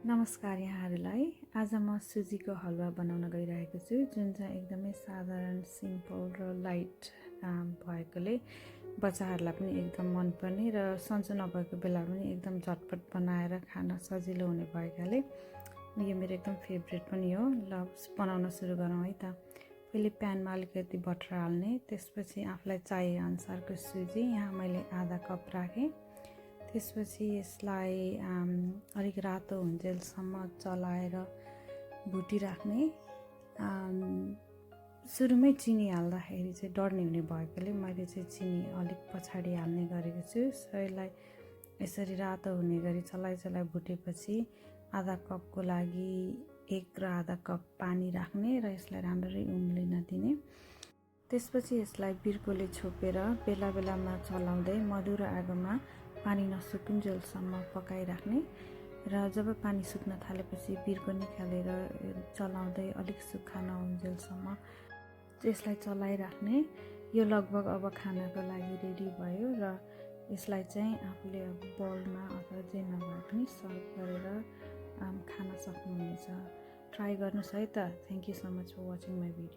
नमस्कार यहाँहरूलाई। आज म सुजीको हलुवा बनाउन गइरहेको छु, जुन चाहिँ एकदमै साधारण, सिम्पल र लाइट भएकोले बच्चाहरूलाई पनि एकदम मनपर्ने र सन्चो नभएको बेला पनि एकदम झटपट बनाएर खान सजिलो हुने भएकाले यो मेरो एकदम फेभरेट पनि हो। ल बनाउन सुरु गरौँ है त। पहिले प्यानमा अलिकति बटर हाल्ने, त्यसपछि आफूलाई चाहिए अनुसारको सुजी, यहाँ मैले आधा कप राखेँ। त्यसपछि यसलाई अलिक रातो हुन्जेलसम्म चलाएर भुटिराख्ने। सुरुमै चिनी हाल्दाखेरि चाहिँ डढ्ने हुने भएकोले मैले चाहिँ चिनी अलिक पछाडि हाल्ने गरेको छु। यसलाई यसरी रातो हुने गरी चलाइ भुटेपछि आधा कपको लागि 1 र आधा कप पानी राख्ने र यसलाई राम्ररी उम्लिन दिने। त्यसपछि यसलाई बिर्कोले छोपेर बेला बेलामा चलाउँदै मधुरो आगोमा पानी नसुकुन्जेलसम्म पकाइराख्ने र जब पानी सुक्न थालेपछि बिर्को निकालेर चलाउँदै अलिक सुक्खा नहुन्जेलसम्म यसलाई चलाइराख्ने। यो लगभग अब खानको लागि रेडी भयो र यसलाई चाहिँ आफूले अब बाउलमा अथवा जेमा भए पनि सर्भ गरेर खान सक्नुहुनेछ। ट्राई गर्नुहोस् है त। Thank you so much for watching my video.